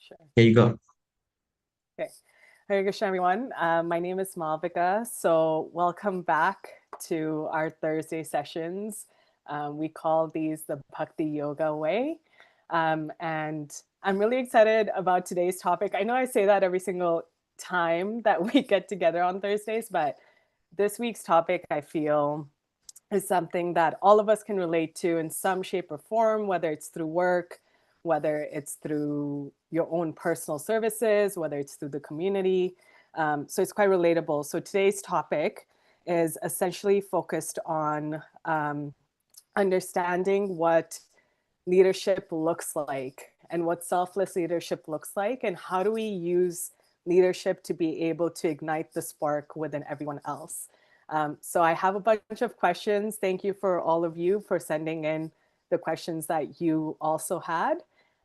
Sure. Here you go. Okay. Hare Krishna, everyone. My name is Malvika. So welcome back to our Thursday sessions. We call these the Bhakti Yoga Way. And I'm really excited about today's topic. I know I say that every single time that we get together on Thursdays, but this week's topic, I feel, is something that all of us can relate to in some shape or form, whether it's through work, whether it's through your own personal services, whether it's through the community. So it's quite relatable. So today's topic is essentially focused on understanding what leadership looks like and what selfless leadership looks like, and how do we use leadership to be able to ignite the spark within everyone else. So I have a bunch of questions. Thank you for all of you for sending in the questions that you also had.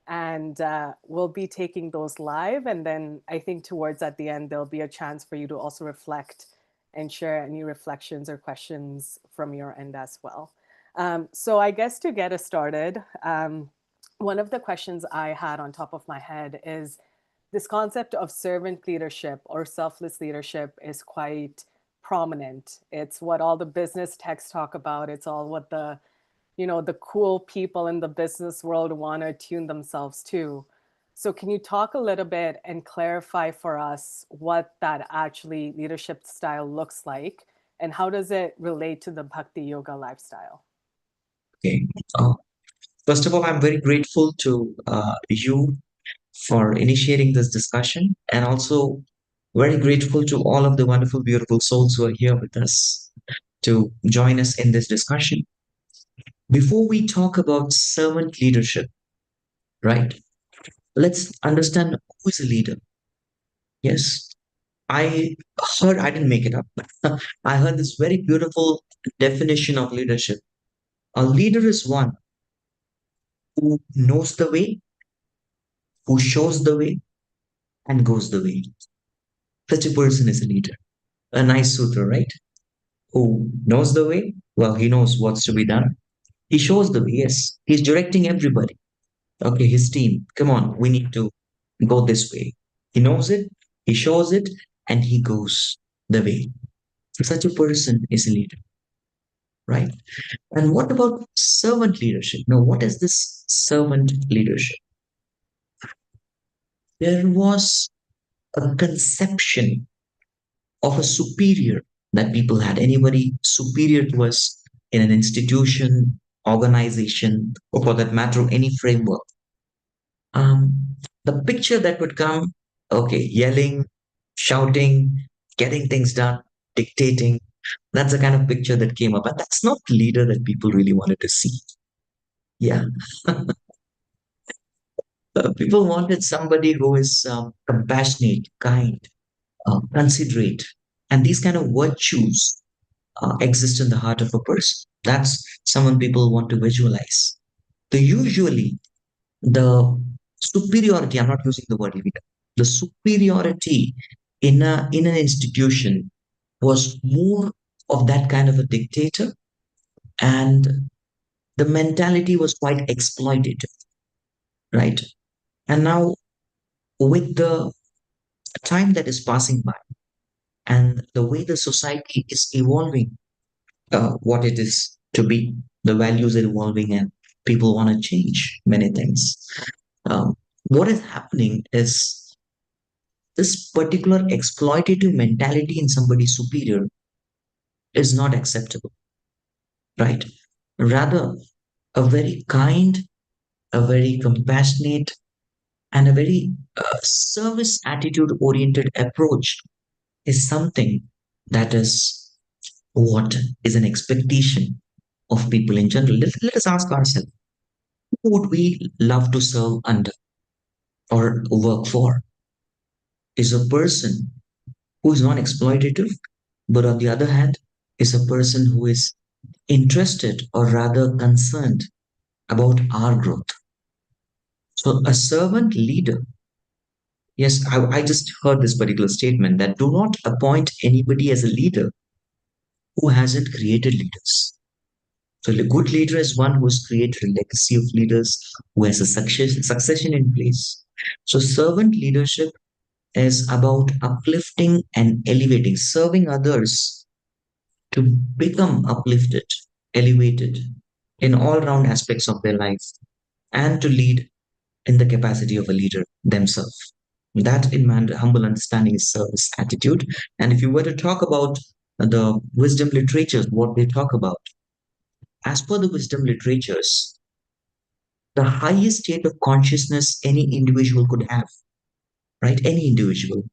And we'll be taking those live. And then I think towards at the end, there'll be a chance for you to also reflect and share any reflections or questions from your end as well. So I guess to get us started, one of the questions I had on top of my head is this concept of servant leadership or selfless leadership is quite prominent. It's what all the business texts talk about. It's all what the cool people in the business world want to attune themselves to. So can you talk a little bit and clarify for us what that actually leadership style looks like, and how does it relate to the Bhakti Yoga lifestyle? Okay. First of all, I'm very grateful to you for initiating this discussion, and also very grateful to all of the wonderful, beautiful souls who are here with us to join us in this discussion. Before we talk about servant leadership, right? Let's understand who is a leader. Yes, I I didn't make it up. I heard this very beautiful definition of leadership. A leader is one who knows the way, who shows the way, and goes the way. Such a person is a leader. A nice sutra, right? Who knows the way? Well, he knows what's to be done. He shows the way, yes. He's directing everybody. Okay, his team, come on, we need to go this way. He knows it, he shows it, and he goes the way. Such a person is a leader, right? And what about servant leadership? Now, what is this servant leadership? There was a conception of a superior that people had. Anybody superior to us in an institution, organization, or for that matter, any framework. The picture that would come, okay, yelling, shouting, getting things done, dictating. That's the kind of picture that came up. And that's not the leader that people really wanted to see. Yeah. People wanted somebody who is compassionate, kind, considerate. And these kind of virtues exist in the heart of a person. That's someone people want to visualize. Usually, the superiority, I'm not using the word leader, the superiority in an institution was more of that kind of a dictator, and the mentality was quite exploitative, right? And now, with the time that is passing by and the way the society is evolving, what it is to be, the values are evolving, and people want to change many things. What is happening is this particular exploitative mentality in somebody superior is not acceptable, right? Rather, a very kind, a very compassionate, and a very service attitude oriented approach is something that is what is an expectation of people in general. Let us ask ourselves, who would we love to serve under or work for? Is a person who is not exploitative, but on the other hand, is a person who is interested or rather concerned about our growth. So, a servant leader, yes, I just heard this particular statement that do not appoint anybody as a leader who hasn't created leaders. So, a good leader is one who has created a legacy of leaders, who has a succession in place. So servant leadership is about uplifting and elevating, serving others to become uplifted, elevated in all round aspects of their life, and to lead in the capacity of a leader themselves. That, in my humble understanding, is service attitude. And if you were to talk about the wisdom literatures, what they talk about, as per the wisdom literatures, the highest state of consciousness any individual could have, right? Any individual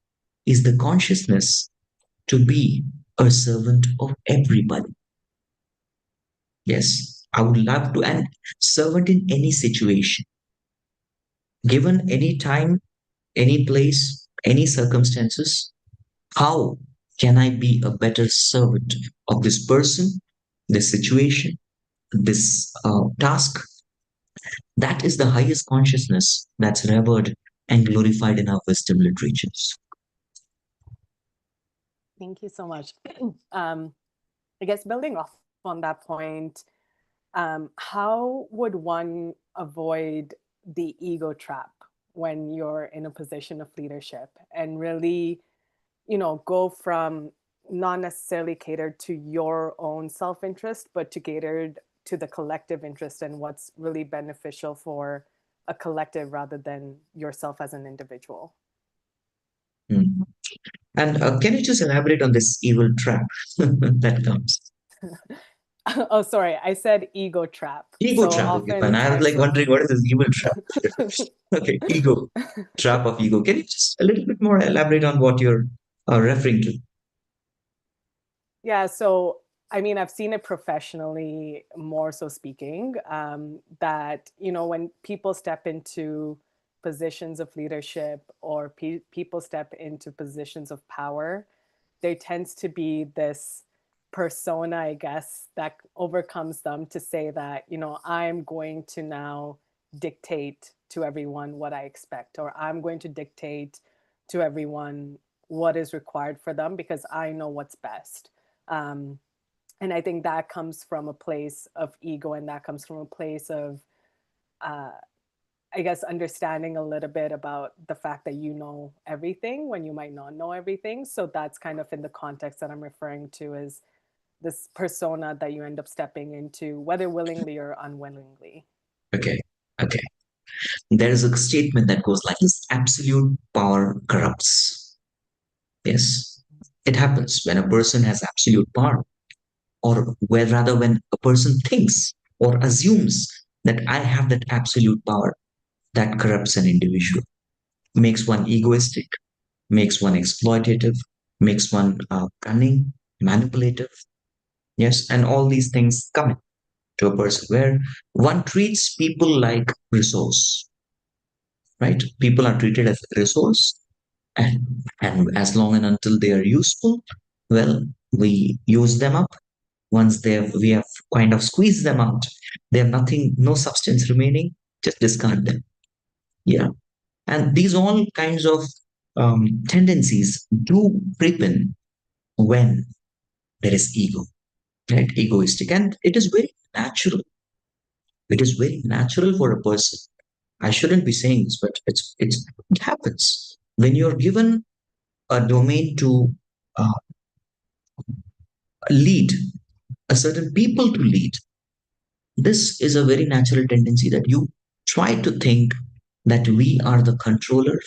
is the consciousness to be a servant of everybody. Yes, I would love to, and servant in any situation, given any time, any place, any circumstances. How can I be a better servant of this person, this situation, this task? That is the highest consciousness that's revered and glorified in our wisdom literatures. Thank you so much. I guess building off on that point, how would one avoid the ego trap when you're in a position of leadership and really, go from not necessarily catered to your own self-interest, but to catered to the collective interest and what's really beneficial for a collective rather than yourself as an individual? Mm. And can you just elaborate on this evil trap that comes? Oh, sorry, I said ego trap. Ego So trap. Okay, fine. I was like oftentimes, wondering what is this evil trap? Okay, ego trap of ego. Can you just a little bit more elaborate on what you're referring to? yeah, so I mean, I've seen it professionally, more so speaking, that, when people step into positions of leadership or people step into positions of power, there tends to be this persona, I guess, that overcomes them to say that, I'm going to now dictate to everyone what I expect, or I'm going to dictate to everyone what is required for them because I know what's best. Um, and I think that comes from a place of ego, and that comes from a place of, uh, I guess, understanding a little bit about the fact that you know everything when you might not know everything. So that's kind of in the context that I'm referring to, is this persona that you end up stepping into, whether willingly or unwillingly. Okay, okay. There is a statement that goes like this: absolute power corrupts. Yes, it happens when a person has absolute power, or where rather when a person thinks or assumes that I have that absolute power, that corrupts an individual, makes one egoistic, makes one exploitative, makes one cunning, manipulative. Yes, and all these things come to a person where one treats people like resource, right? People are treated as a resource, and as long and until they are useful, well, we use them up. Once we have kind of squeezed them out, they have nothing, no substance remaining, just discard them. Yeah. And these all kinds of tendencies do creep in when there is ego, right? Egoistic. And it is very natural. It is very natural for a person. I shouldn't be saying this, but it happens. When you're given a domain to uh, lead, a certain people to lead, this is a very natural tendency that you try to think that we are the controller,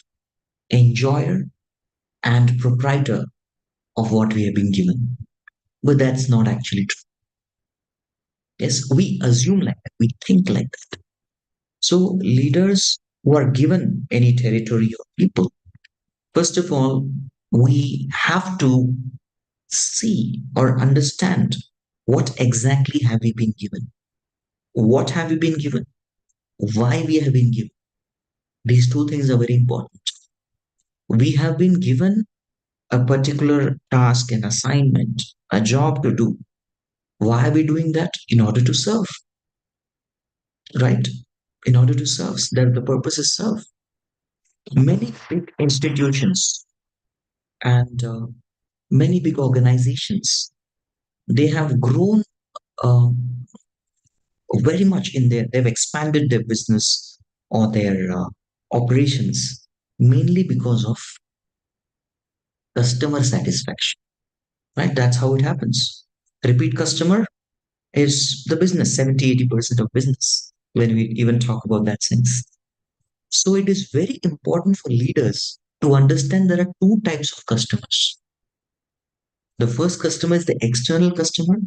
enjoyer, and proprietor of what we have been given. But that's not actually true. Yes, we assume like that, we think like that. So, leaders who are given any territory or people, first of all, we have to see or understand what exactly have we been given. What have we been given? Why we have been given? These two things are very important. We have been given a particular task, an assignment, a job to do. Why are we doing that? In order to serve, right? In order to serve. That the purpose is serve. Many big institutions and many big organizations, they have grown very much in they've expanded their business or their operations mainly because of customer satisfaction, right? That's how it happens. Repeat customer is the business, 70-80% of business, when we even talk about that sense. So it is very important for leaders to understand there are two types of customers. The first customer is the external customer,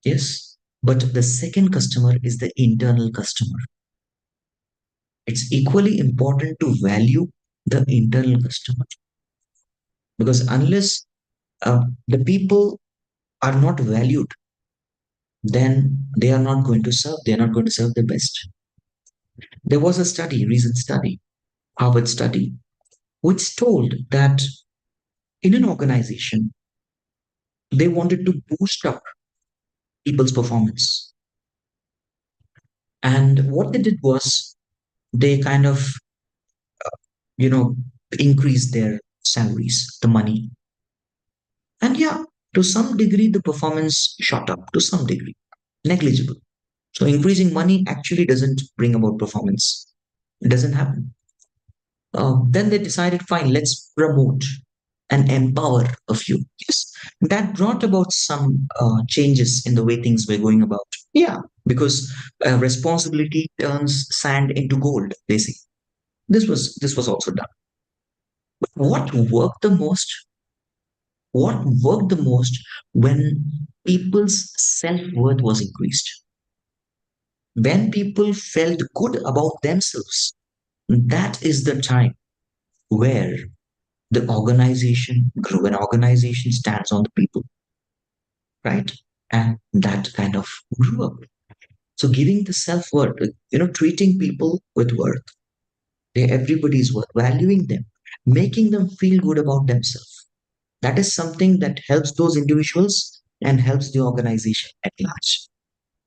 yes, but the second customer is the internal customer. It's equally important to value the internal customer, because unless the people are not valued, then they are not going to serve. They are not going to serve the best. There was a study, recent study, Harvard study, which told that in an organization, they wanted to boost up people's performance. And what they did was they kind of, you know, increased their salaries, the money. And yeah, to some degree, the performance shot up to some degree, negligible. So increasing money actually doesn't bring about performance. It doesn't happen. Then they decided, fine, let's promote and empower a few. Yes, that brought about some changes in the way things were going about. Yeah, because responsibility turns sand into gold. They say this was also done. But what worked the most? What worked the most when people's self worth was increased? When people felt good about themselves, that is the time where the organization grew. An organization stands on the people, right? And that kind of grew up. So giving the self-worth, treating people with worth, everybody's worth, valuing them, making them feel good about themselves. That is something that helps those individuals and helps the organization at large.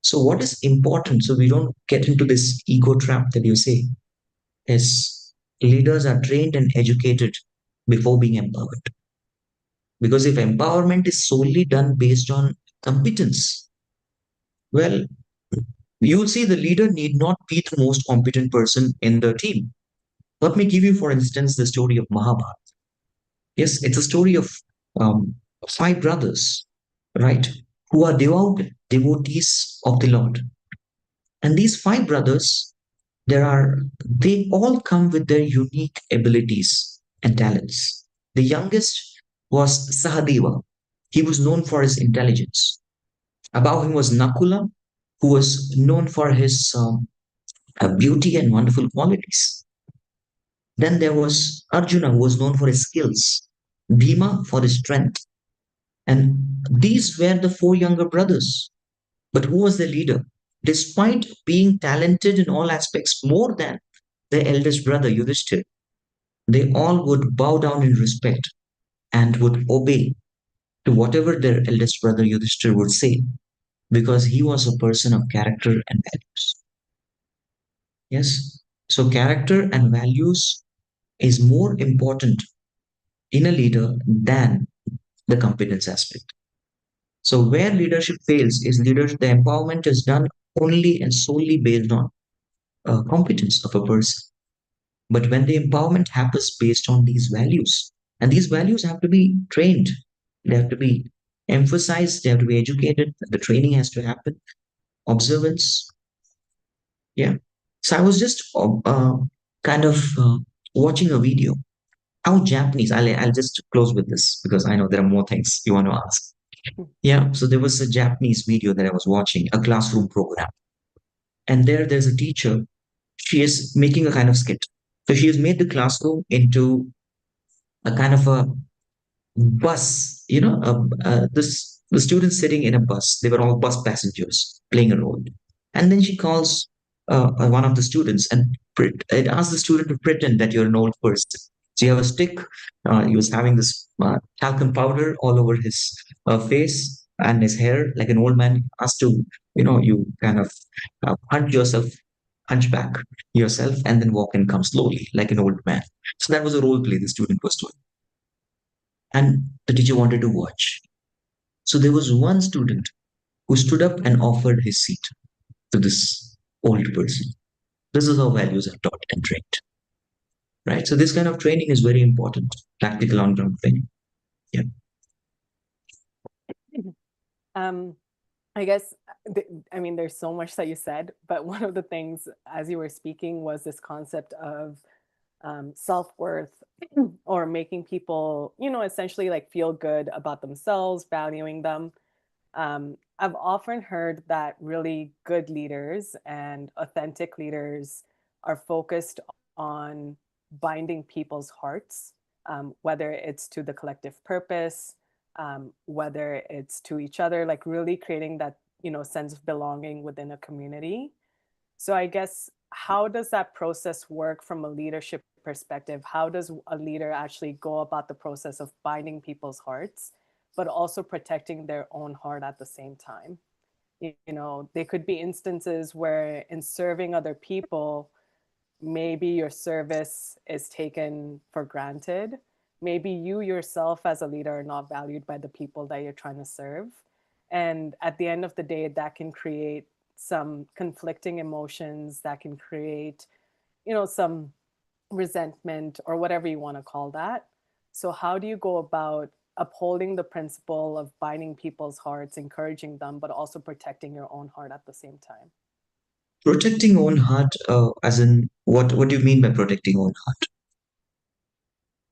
So what is important, so we don't get into this ego trap that you say, is leaders are trained and educated before being empowered. Because if empowerment is solely done based on competence, well, you'll see the leader need not be the most competent person in the team. Let me give you, for instance, the story of Mahabharata. Yes, it's a story of um, five brothers, right, who are devout devotees of the Lord. And these five brothers, they all come with their unique abilities and talents. The youngest was Sahadeva. He was known for his intelligence. Above him was Nakula, who was known for his beauty and wonderful qualities. Then there was Arjuna, who was known for his skills, Bhima for his strength. And these were the four younger brothers. But who was the leader? Despite being talented in all aspects more than their eldest brother, Yudhishthir, they all would bow down in respect and would obey to whatever their eldest brother Yudhishthir would say, because he was a person of character and values. Yes. So character and values is more important in a leader than the competence aspect. So where leadership fails is the empowerment is done only and solely based on competence of a person. But when the empowerment happens based on these values, and these values have to be trained, they have to be emphasized, they have to be educated, the training has to happen, observance. Yeah. So I was just kind of watching a video. How Japanese, I'll just close with this because I know there are more things you want to ask. Yeah. So there was a Japanese video that I was watching, a classroom program. And there's a teacher. She is making a kind of skit. So she has made the classroom into a kind of a bus, the students sitting in a bus, they were all bus passengers playing a role. And then she calls one of the students and it asks the student to pretend that you're an old person. So you have a stick, he was having this talcum powder all over his face and his hair, like an old man. Asked to, you kind of hunch back yourself and then walk and come slowly like an old man. So that was a role play the student was doing. And the teacher wanted to watch. So there was one student who stood up and offered his seat to this old person. This is how values are taught and trained, right? So this kind of training is very important, practical on-ground training. Yeah. I guess, I mean, there's so much that you said, but one of the things as you were speaking was this concept of self-worth or making people, essentially like feel good about themselves, valuing them. I've often heard that really good leaders and authentic leaders are focused on binding people's hearts, whether it's to the collective purpose, whether it's to each other, like really creating that, sense of belonging within a community. So I guess, how does that process work from a leadership perspective? How does a leader actually go about the process of binding people's hearts, but also protecting their own heart at the same time? There could be instances where in serving other people, maybe your service is taken for granted. Maybe you yourself as a leader are not valued by the people that you're trying to serve. And at the end of the day, that can create some conflicting emotions, that can create, some resentment or whatever you want to call that. So how do you go about upholding the principle of binding people's hearts, encouraging them, but also protecting your own heart at the same time? Protecting own heart, as in what do you mean by protecting own heart?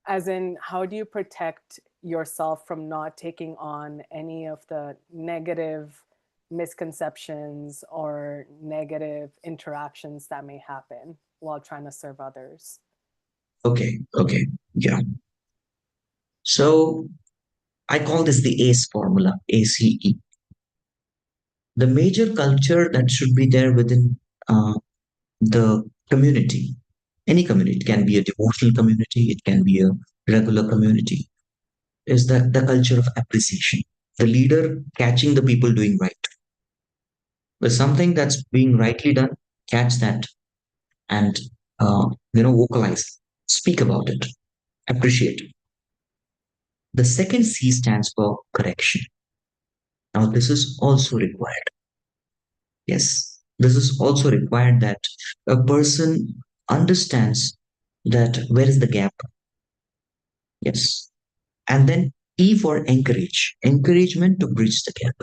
As in, how do you protect yourself from not taking on any of the negative misconceptions or negative interactions that may happen while trying to serve others? Okay, yeah. So I call this the ACE formula, ACE. The major culture that should be there within the community, any community, it can be a devotional community, it can be a regular community, is that the culture of appreciation. The leader catching the people doing right. But something that's being rightly done, catch that and vocalize, speak about it, appreciate it. The second C stands for correction. Now, this is also required. Yes, this is also required that a person understands that where is the gap. Yes. And then E for encourage, encouragement to bridge the gap.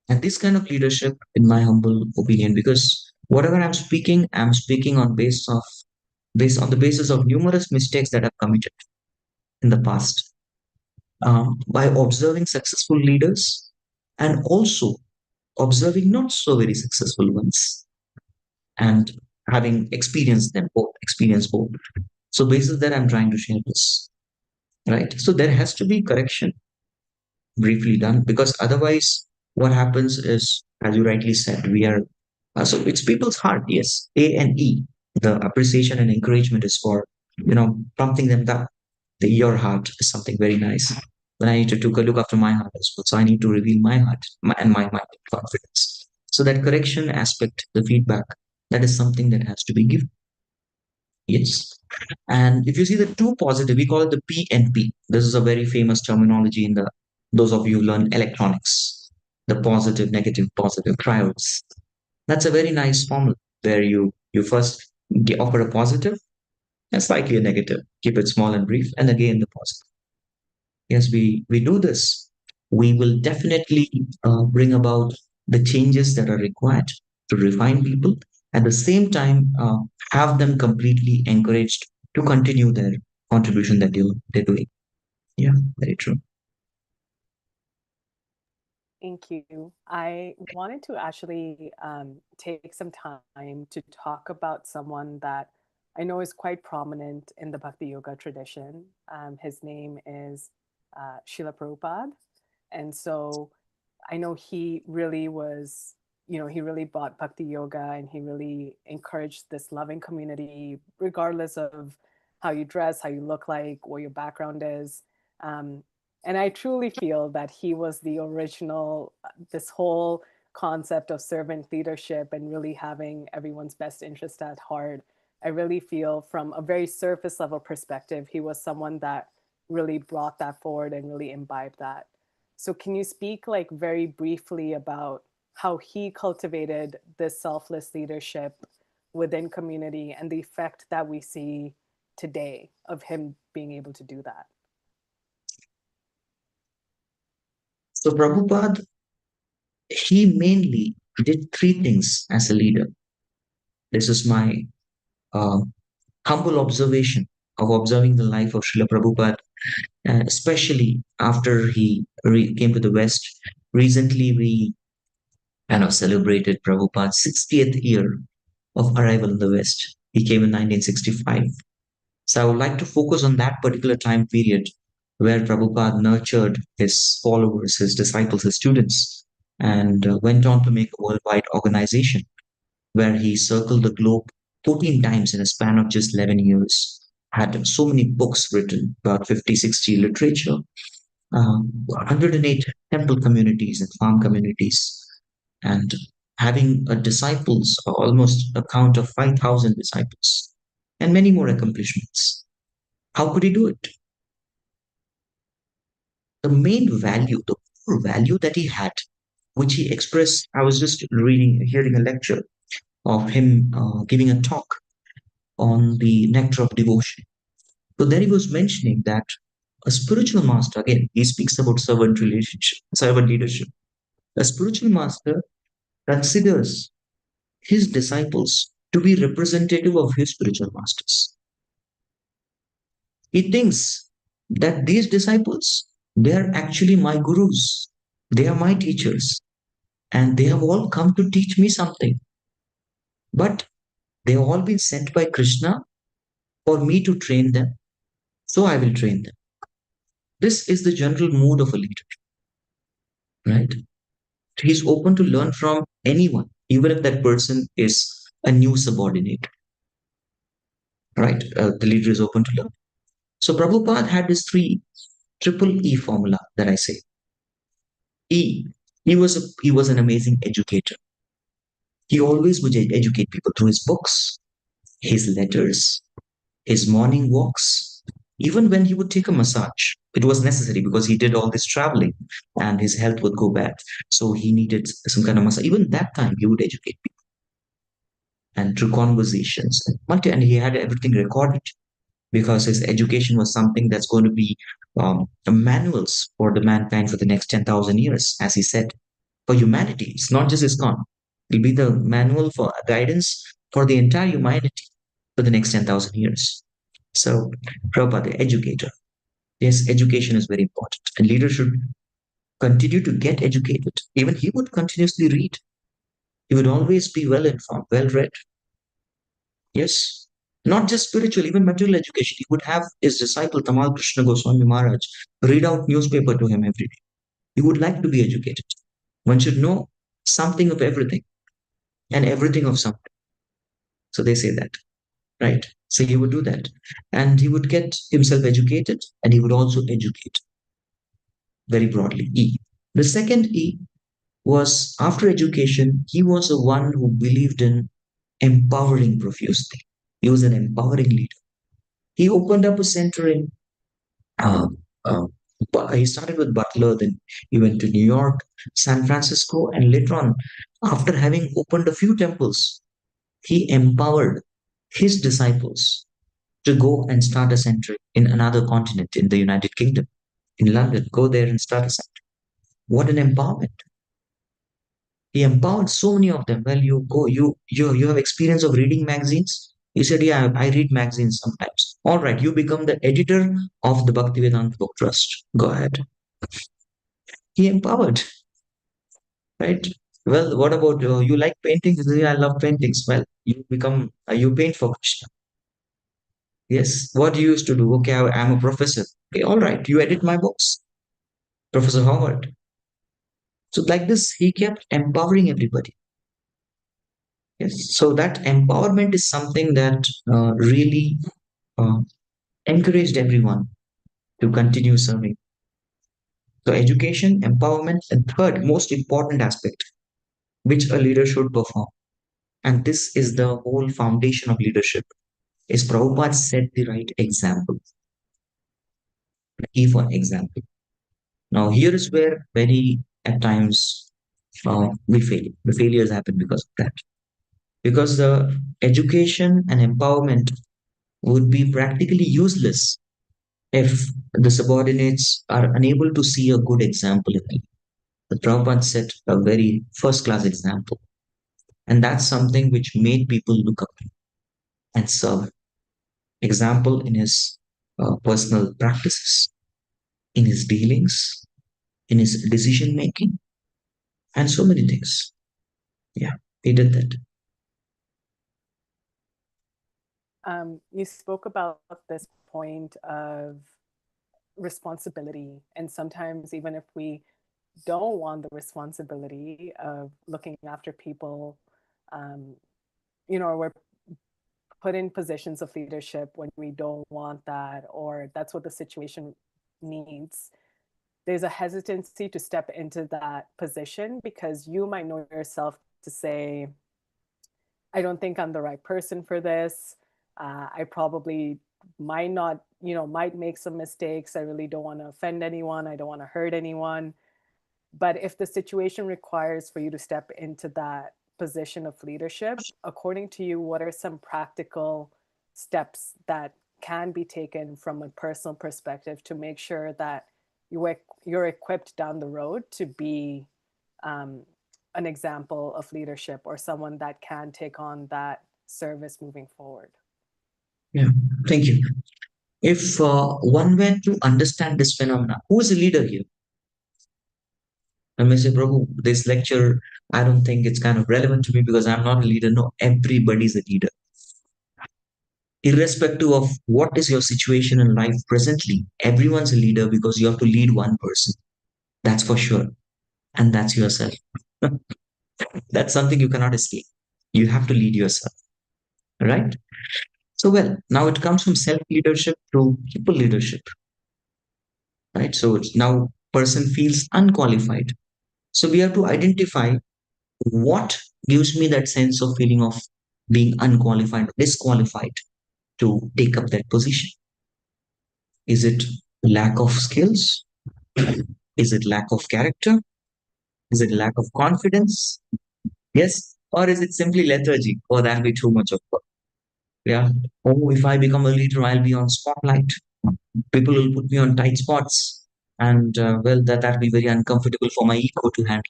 And this kind of leadership, in my humble opinion, because whatever I'm speaking on based on the basis of numerous mistakes that I've committed in the past, by observing successful leaders and also observing not so very successful ones and having experienced both. So basis that I'm trying to share this, right? So there has to be correction briefly done because otherwise what happens is, as you rightly said, we are so it's people's heart. Yes, A and E, the appreciation and encouragement is for prompting them that your heart is something very nice. Then I need to take a look after my heart as well, so I need to reveal my heart and my mind confidence. So that correction aspect, the feedback, that is something that has to be given. Yes. And if you see the two positive, we call it the PNP. This is a very famous terminology in the those of you who learn electronics, the positive, negative, positive triodes. That's a very nice formula where you first offer a positive and slightly a negative. Keep it small and brief, and again the positive. Yes, we do this. We will definitely bring about the changes that are required to refine people. At the same time, have them completely encouraged to continue their contribution that they're doing. Yeah, very true. Thank you. I wanted to actually take some time to talk about someone that I know is quite prominent in the Bhakti Yoga tradition. His name is Srila Prabhupada. And so I know he really was, he really brought Bhakti Yoga and he really encouraged this loving community, regardless of how you dress, how you look like, what your background is. Um, and I truly feel that he was the original, this whole concept of servant leadership and really having everyone's best interest at heart. I really feel from a very surface level perspective, he was someone that really brought that forward and really imbibed that. So can you speak like very briefly about how he cultivated this selfless leadership within community and the effect that we see today of him being able to do that? So Prabhupada, he mainly did three things as a leader. This is my uh, humble observation of observing the life of Srila Prabhupada, especially after he came to the West. Recently, we celebrated Prabhupada's 60th year of arrival in the West. He came in 1965. So I would like to focus on that particular time period where Prabhupada nurtured his followers, his disciples, his students, and went on to make a worldwide organization where he circled the globe 14 times in a span of just 11 years. Had so many books written, about 50, 60 literature, 108 temple communities and farm communities, and having a disciples, almost a count of 5,000 disciples, and many more accomplishments. How could he do it? The main value, the core value that he had, which he expressed, I was just hearing a lecture of him giving a talk on the nectar of devotion. So there he was mentioning that a spiritual master, again, he speaks about servant relationship, servant leadership. A spiritual master considers his disciples to be representative of his spiritual masters. He thinks that these disciples, they are actually my gurus, they are my teachers, and they have all come to teach me something. But they have all been sent by Krishna for me to train them, so I will train them. This is the general mood of a leader, right? He's open to learn from anyone, even if that person is a new subordinate, right? The leader is open to learn. So Prabhupada had this triple E formula that I say. E, he was an amazing educator. He always would educate people through his books, his letters, his morning walks, even when he would take a massage. It was necessary because he did all this traveling and his health would go bad. So he needed some kind of massage. Even that time, he would educate people and through conversations. And he had everything recorded because his education was something that's going to be manuals for the mankind for the next 10,000 years, as he said, for humanity. It's not just ISKCON. It'll be the manual for guidance for the entire humanity for the next 10,000 years. So, Prabhupada, the educator. Yes, education is very important. And leaders should continue to get educated. Even he would continuously read. He would always be well informed, well read. Yes. Not just spiritual, even material education. He would have his disciple Tamal Krishna Goswami Maharaj read out newspaper to him every day. He would like to be educated. One should know something of everything and everything of something. So they say that, right? So he would do that. And he would get himself educated and he would also educate very broadly. E. The second E was after education, he was the one who believed in empowering profusely. He was an empowering leader. He opened up a center in, uh, uh, he started with Butler, then he went to New York, San Francisco, and later on, after having opened a few temples, he empowered his disciples to go and start a center in another continent, in the United Kingdom, in London. Go there and start a center. What an empowerment! He empowered so many of them. Well, you go, you have experience of reading magazines. He said, "Yeah, I read magazines sometimes." All right, you become the editor of the Bhaktivedanta Book Trust. Go ahead. He empowered, right? Well, what about you like paintings? Yeah, I love paintings. Well, you become you paint for Krishna. Yes. What you used to do? Okay, I'm a professor. Okay, all right. You edit my books, Professor Howard. So like this, he kept empowering everybody. Yes. So that empowerment is something that really uh, encouraged everyone to continue serving. So education, empowerment, and third most important aspect, which a leader should perform. And this is the whole foundation of leadership, is Prabhupada set the right example. E for example. Now here is where very at times we fail. The failures happen because of that. because the education and empowerment would be practically useless if the subordinates are unable to see a good example in them. The Prabhupada set a very first class example, and that's something which made people look up and serve. Example in his personal practices, in his dealings, in his decision making, and so many things. Yeah, he did that. You spoke about this point of responsibility, and sometimes even if we don't want the responsibility of looking after people, or we're put in positions of leadership when we don't want that, or that's what the situation needs, there's a hesitancy to step into that position because you might know yourself to say, I don't think I'm the right person for this. I probably might not, might make some mistakes. I really don't want to offend anyone. I don't want to hurt anyone. But if the situation requires for you to step into that position of leadership, according to you, what are some practical steps that can be taken from a personal perspective to make sure that you're equipped down the road to be an example of leadership or someone that can take on that service moving forward? Yeah, thank you. If one were to understand this phenomena, who is a leader here? I may say, Prabhu, this lecture, I don't think it's kind of relevant to me because I'm not a leader. No, everybody's a leader. Irrespective of what is your situation in life presently, everyone's a leader because you have to lead one person. That's for sure. And that's yourself. That's something you cannot escape. You have to lead yourself. Right? So, well, now it comes from self leadership to people leadership. Right? So it's now person feels unqualified. So we have to identify what gives me that sense of feeling of being unqualified, disqualified to take up that position. Is it lack of skills? Is it lack of character? Is it lack of confidence? Yes. Or is it simply lethargy? Oh, that'll be too much of work. Yeah. Oh, if I become a leader, I'll be on spotlight. People will put me on tight spots. And well, that'll be very uncomfortable for my ego to handle.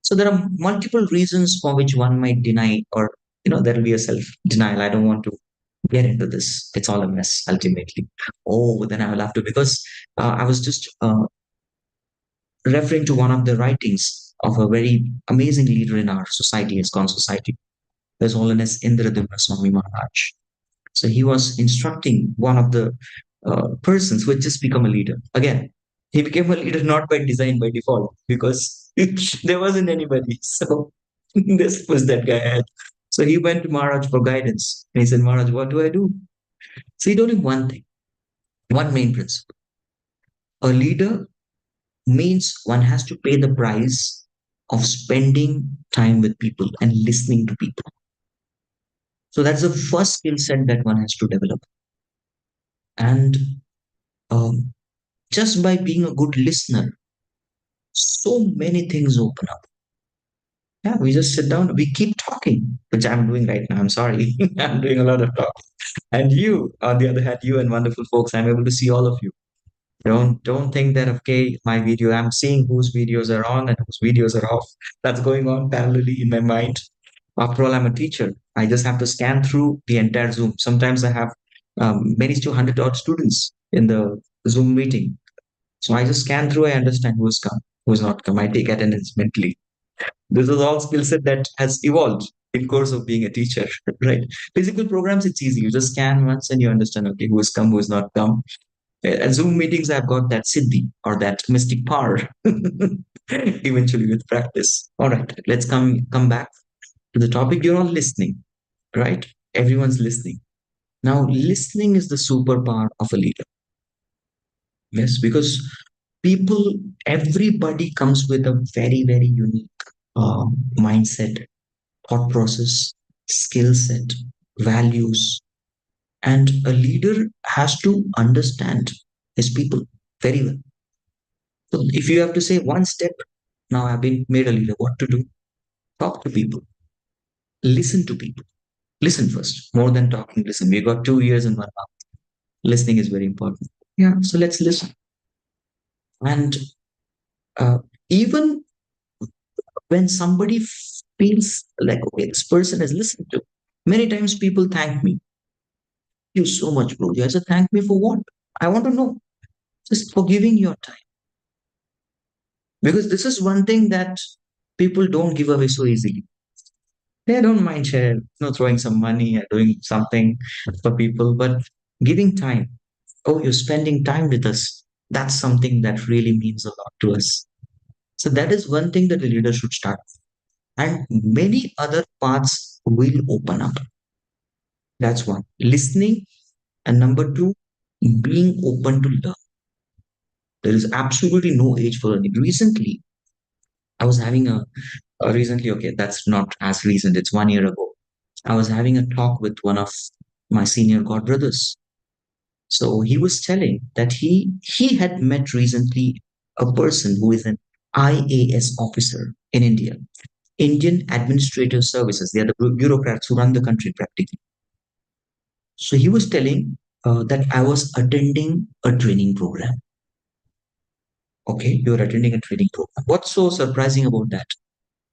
So there are multiple reasons for which one might deny, or there'll be a self denial. I don't want to get into this. It's all a mess ultimately. Oh, then I will have to, because I was just referring to one of the writings of a very amazing leader in our society, ISKCON society. His Holiness Indradimna Swami Maharaj. So he was instructing one of the persons who had just become a leader. Again, he became a leader not by design, by default, because there wasn't anybody. So this was that guy had. So he went to Maharaj for guidance. And he said, Maharaj, what do I do? So he told him one thing, one main principle. A leader means one has to pay the price of spending time with people and listening to people. So that's the first skill set that one has to develop. And um, just by being a good listener, so many things open up. Yeah, we just sit down, we keep talking, which I'm doing right now. I'm sorry. I'm doing a lot of talk. And you, on the other hand, you and wonderful folks, I'm able to see all of you. Don't think that okay, my video, I'm seeing whose videos are on and whose videos are off. That's going on parallelly in my mind. After all, I'm a teacher. I just have to scan through the entire Zoom. Sometimes I have many to 100 odd students in the Zoom meeting. So I just scan through, I understand who's come, who's not come. I take attendance mentally. This is all skill set that has evolved in course of being a teacher, right? Physical programs, it's easy. You just scan once and you understand, okay, who has come, who has not come. At Zoom meetings, I've got that siddhi or that mystic power eventually with practice. All right, let's come back to the topic. You're all listening, right? Everyone's listening. Now, listening is the superpower of a leader. Yes, because people, everybody comes with a very, very unique mindset, thought process, skill set, values. And a leader has to understand his people very well. So if you have to say one step, now I've been made a leader, what to do? Talk to people. listen to people. Listen first, more than talking, listen. We got 2 years and 1 month. Listening is very important. Yeah, so let's listen. And uh, even when somebody feels like, okay, this person is listened to, many times people thank me. Thank you so much, bro. I said, thank me for what? I want to know. Just for giving your time. Because this is one thing that people don't give away so easily. They don't mind throwing some money or doing something for people, but giving time. Oh, you're spending time with us. That's something that really means a lot to us. So that is one thing that the leader should start. And many other paths will open up. That's one. Listening. And number two, being open to learn. There is absolutely no age for learning. Recently, I was having recently, okay, that's not as recent, it's 1 year ago. I was having a talk with one of my senior god brothers. So he was telling that he had met recently a person who is an IAS officer in India, Indian Administrative Services. They are the bureaucrats who run the country practically. So he was telling that I was attending a training program. Okay, you're attending a training program. What's so surprising about that?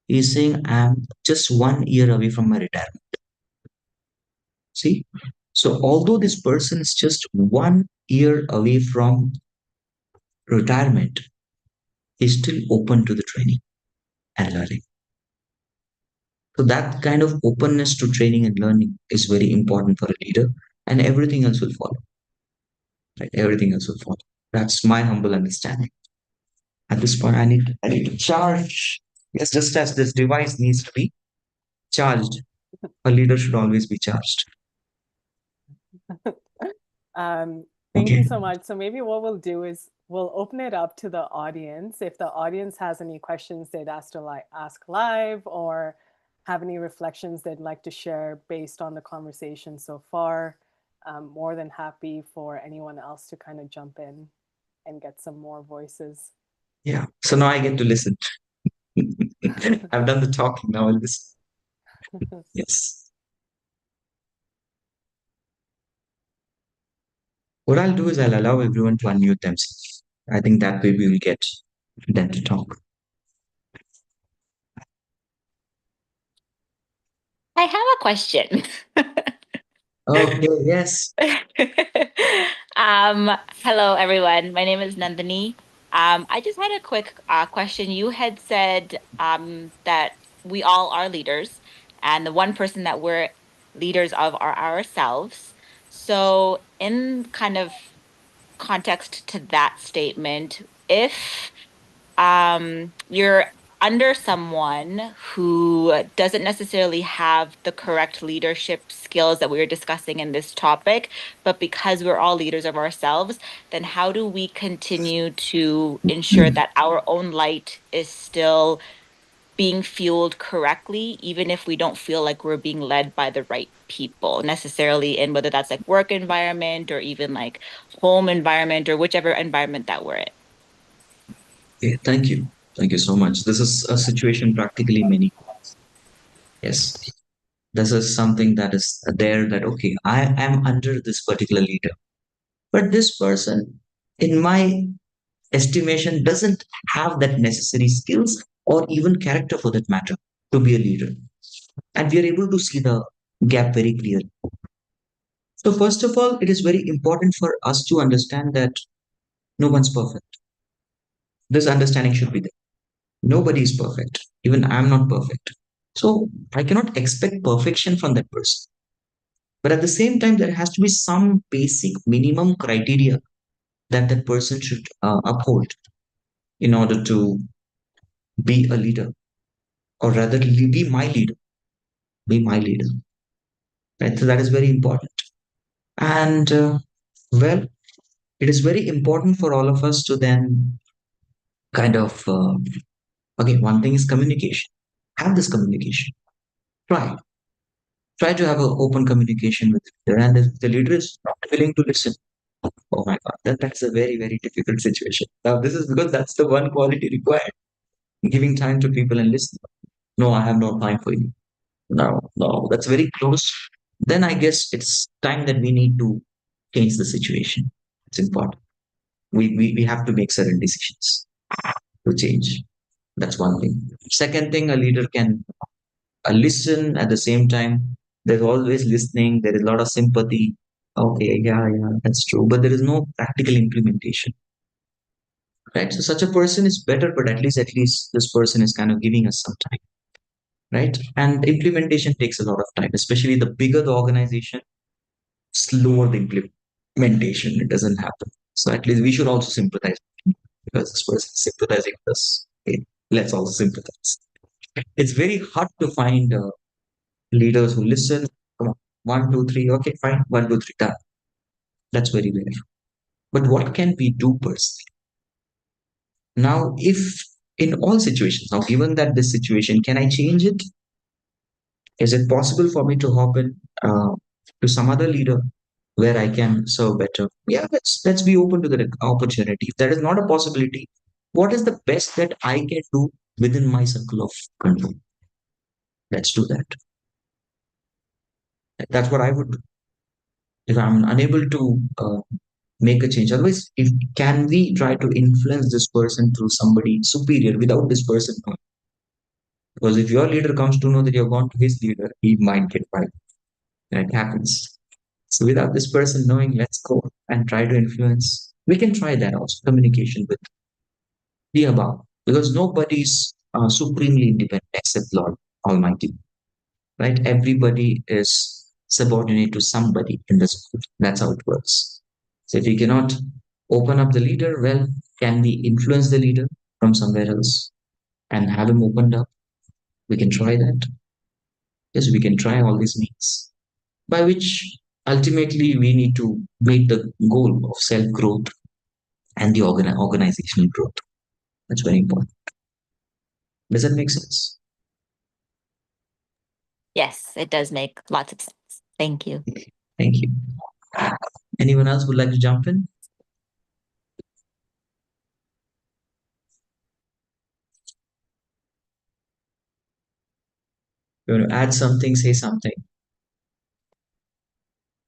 He's saying I'm just 1 year away from my retirement. See? So although this person is just 1 year away from retirement, he's still open to the training and learning. So that kind of openness to training and learning is very important for a leader, and everything else will follow. Right? Everything else will follow. That's my humble understanding. At this point, I need to charge. Yes, just as this device needs to be charged, a leader should always be charged. Thank you Okay. so much. So maybe what we'll do is we'll open it up to the audience. If the audience has any questions they'd ask live or have any reflections they'd like to share based on the conversation so far, I'm more than happy for anyone else to kind of jump in and get some more voices. Yeah. So now I get to listen. I've done the talking, now I'll listen. Yes. What I'll do is I'll allow everyone to unmute themselves. I think that way we will get them to talk. I have a question. Okay, yes. Hello, everyone. My name is Nandini. I just had a quick question. You had said that we all are leaders, and the one person that we're leaders of are ourselves. So, in kind of context to that statement, if you're under someone who doesn't necessarily have the correct leadership skills that we were discussing in this topic, but because we're all leaders of ourselves, then how do we continue to ensure that our own light is still being fueled correctly, even if we don't feel like we're being led by the right people necessarily, in whether that's like work environment or even like home environment or whichever environment that we're in? Okay, thank you. Thank you so much. This is a situation practically many. Yes. This is something that is there that, okay, I am under this particular leader. But this person, in my estimation, doesn't have that necessary skills or even character for that matter to be a leader. And we are able to see the gap very clearly. So, first of all, it is very important for us to understand that no one's perfect. This understanding should be there. Nobody is perfect. Even I'm not perfect. So, I cannot expect perfection from that person. But at the same time, there has to be some basic minimum criteria that that person should uphold in order to be a leader, or rather, be my leader. Be my leader. Right? So that is very important. And well, it is very important for all of us to then kind of again, one thing is communication. Have this communication. Try. Try to have an open communication with the leader. And if the leader is not willing to listen, oh my God, that's a very, very difficult situation. Now, this is because that's the one quality required, giving time to people and listening. No, I have no time for you. no, that's very close. Then I guess it's time that we need to change the situation. It's important. We have to make certain decisions to change. That's one thing. Second thing, a leader can listen at the same time. There's always listening. There is a lot of sympathy. Okay, yeah, that's true. But there is no practical implementation, right? So such a person is better, but at least this person is kind of giving us some time, right? And implementation takes a lot of time, especially the bigger the organization, slower the implementation. It doesn't happen. So at least we should also sympathize because this person is sympathizing with us. Okay, let's also sympathize. It's very hard to find leaders who listen. Come on, 1, 2, 3. Okay, fine. 1, 2, 3. Done. That's very rare. But what can we do personally? Now, if in all situations, now given that this situation, can I change it? Is it possible for me to hop in to some other leader where I can serve better? Yeah, let's be open to the opportunity. If that is not a possibility, what is the best that I can do within my circle of control? Let's do that. That's what I would do if I'm unable to make a change. Otherwise, if can we try to influence this person through somebody superior without this person knowing? Because if your leader comes to know that you're gone to his leader, he might get fired. And it happens. So without this person knowing, let's go and try to influence. We can try that also, communication with the above. Because nobody's supremely independent except Lord Almighty. Right? Everybody is subordinate to somebody in this world. That's how it works. So if you cannot open up the leader, well, can we influence the leader from somewhere else and have him opened up? We can try that. Yes, we can try all these means, by which ultimately we need to meet the goal of self growth and the organizational growth. That's very important. Does that make sense? Yes, it does make lots of sense. Thank you. Thank you. Anyone else would like to jump in? You want to add something, say something.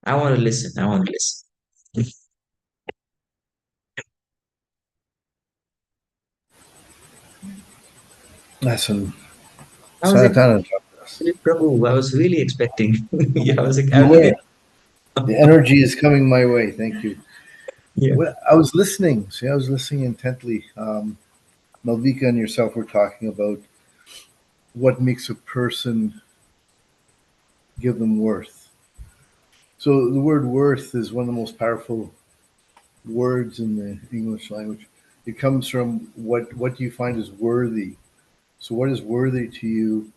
I want to listen. I want to listen. Awesome. I was Sanatana. Prabhu, I was really expecting. Yeah, I was like, the energy is coming my way. Thank you. Yeah. Well, I was listening. See, I was listening intently. Malvika and yourself were talking about what makes a person give them worth. So the word worth is one of the most powerful words in the English language. It comes from what do you find is worthy. So what is worthy to you?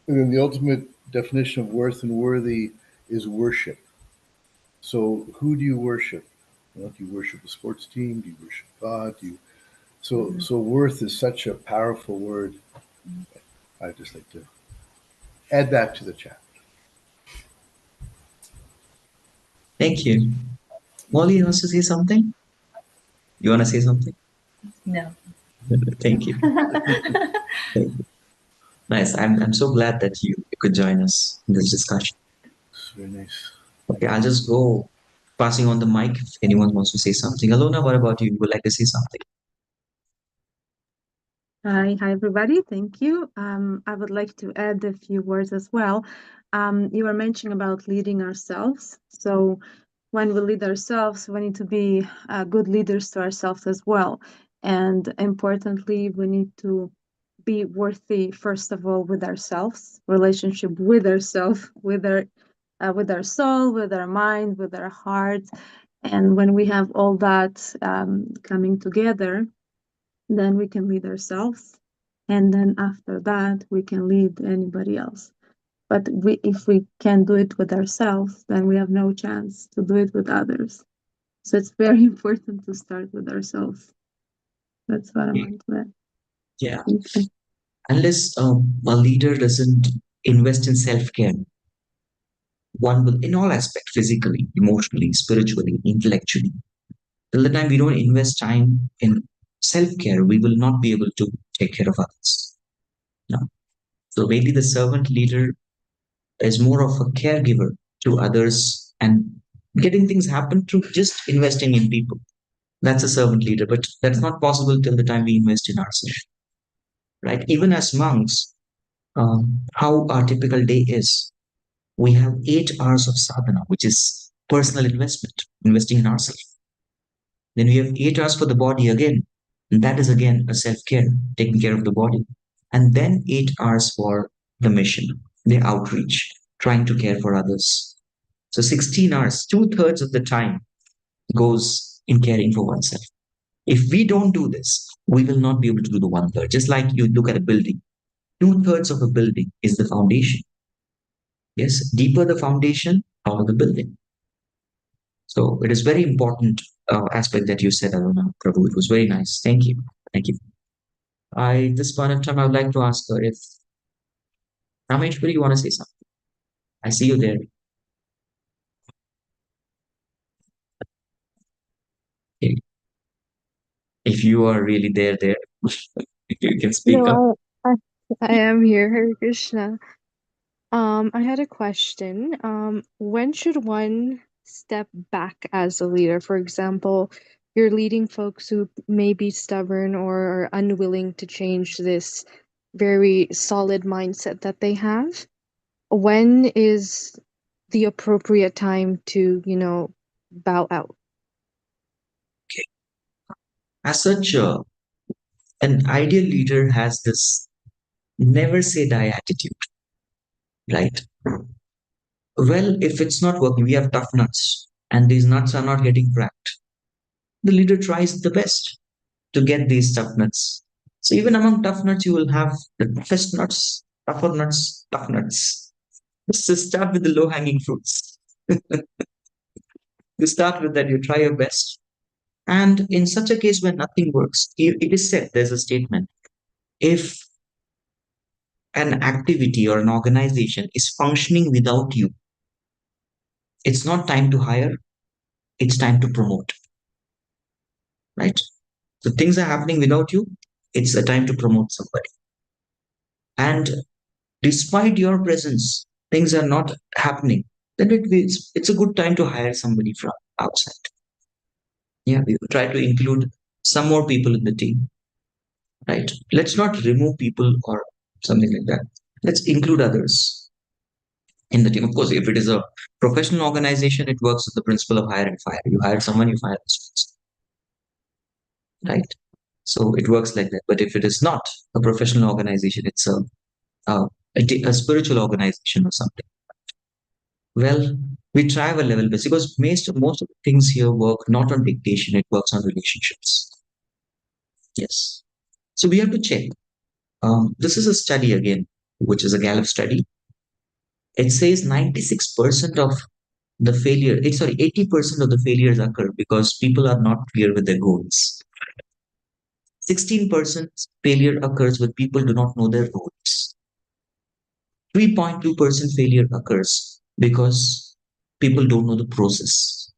And then the ultimate definition of worth and worthy is worship. So who do you worship? Well, do you worship a sports team? Do you worship God? So worth is such a powerful word. I'd just like to add that to the chat. Thank you. Molly wants to say something? You want to say something? No. Thank you. Thank you. Nice. I'm so glad that you could join us in this discussion. It's very nice. Okay, I'll just go passing on the mic if anyone wants to say something. Alona, what about you? Would like to say something? Hi, everybody. Thank you. I would like to add a few words as well. You were mentioning about leading ourselves. So when we lead ourselves, we need to be good leaders to ourselves as well. And importantly, we need to be worthy, first of all, with ourselves, relationship with ourselves, with our soul, with our mind, with our heart. And when we have all that coming together, then we can lead ourselves, and then after that we can lead anybody else. But if we can't do it with ourselves, then we have no chance to do it with others. So it's very important to start with ourselves. That's what I want to add. Yeah. Unless a leader doesn't invest in self-care, one will, in all aspects, physically, emotionally, spiritually, intellectually, till the time we don't invest time in self-care, we will not be able to take care of others. No. So maybe the servant leader is more of a caregiver to others and getting things happen through just investing in people. That's a servant leader, but that's not possible till the time we invest in ourselves, right? Even as monks, how our typical day is, we have 8 hours of sadhana, which is personal investment, investing in ourselves. Then we have 8 hours for the body again, and that is again a self-care, taking care of the body. And then 8 hours for the mission, the outreach, trying to care for others. So 16 hours, 2/3 of the time goes in caring for oneself. If we don't do this, we will not be able to do the 1/3. Just like you look at a building, 2/3 of a building is the foundation. Yes, deeper the foundation, taller the building. So it is very important aspect that you said, Aruna Prabhu. It was very nice. Thank you. Thank you. This point of time, I would like to ask her if Rameshwari, you want to say something? I see you there. Okay. If you are really there, you can speak up. No, I am here. Hare Krishna. I had a question. When should one step back as a leader? For example, you're leading folks who may be stubborn or are unwilling to change this very solid mindset that they have. When is the appropriate time to, bow out? Okay. As such, an ideal leader has this never say die attitude, right? Well, if it's not working, we have tough nuts, and these nuts are not getting cracked. The leader tries the best to get these tough nuts. So even among tough nuts, you will have the toughest nuts, tougher nuts, tough nuts. So start with the low-hanging fruits. You start with that, you try your best. And in such a case when nothing works, it is said, there's a statement, if an activity or an organization is functioning without you, it's not time to hire, it's time to promote, right? So things are happening without you, it's a time to promote somebody. And despite your presence, things are not happening, then it's a good time to hire somebody from outside. Yeah, we try to include some more people in the team, right? Let's not remove people or something like that. Let's include others in the team. Of course, if it is a professional organization, it works with the principle of hire and fire. You hire someone, you fire this person, right? So it works like that. But if it is not a professional organization, it's a spiritual organization or something. Well, we try our level best because most of the things here work not on dictation, it works on relationships. Yes. So we have to check. This is a study again, which is a Gallup study. It says 96% of the failure, 80% of the failures occur because people are not clear with their goals. 16% failure occurs when people do not know their roles. 3.2% failure occurs because people don't know the process.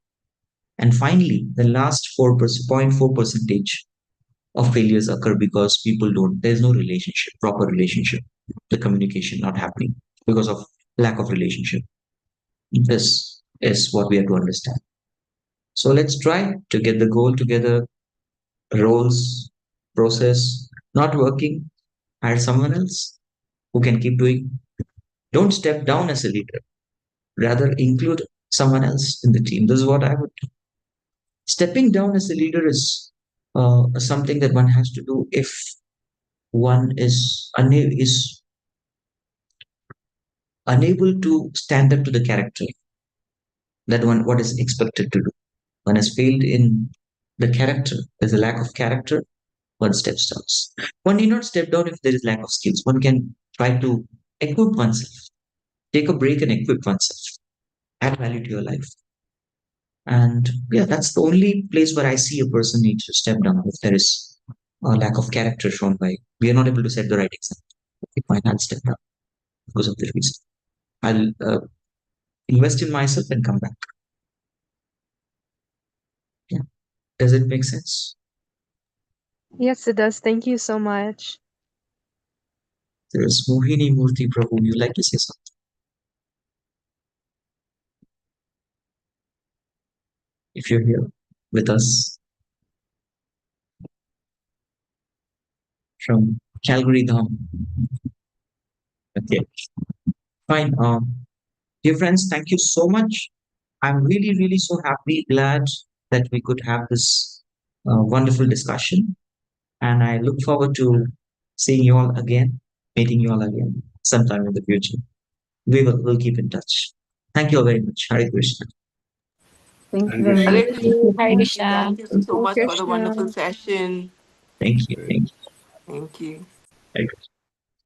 And finally, the last 0.4 percentage of failures occur because there's no relationship, proper relationship, the communication not happening because of lack of relationship. This is what we have to understand. So let's try to get the goal together, roles, process, not working, hire someone else who can keep doing. Don't step down as a leader. Rather, include someone else in the team. This is what I would do. Stepping down as a leader is something that one has to do if one is unable to stand up to the character that what is expected to do. One has failed in the character. There's a lack of character. One steps down. One need not step down if there is lack of skills. One can try to equip oneself, take a break and equip oneself, add value to your life. And yeah, that's the only place where I see a person needs to step down if there is a lack of character shown by we are not able to set the right example. If I can't step down because of the reason, I'll invest in myself and come back. Yeah, does it make sense? Yes, it does. Thank you so much. There is Mohini Murthy Prabhu. You like to say something? if you're here with us from Calgary Dham. Okay, fine. Dear friends, thank you so much. I'm really, really so happy, glad that we could have this wonderful discussion. And I look forward to seeing you all again, meeting you all again sometime in the future. We'll keep in touch. Thank you all very much. Hare Krishna. Thank you Hare very Krishna. much. Hare Krishna. Hare Krishna. Krishna. Thank you so Hare much for the Krishna. wonderful session. Thank you. Thank you. Thank you. Hare Krishna.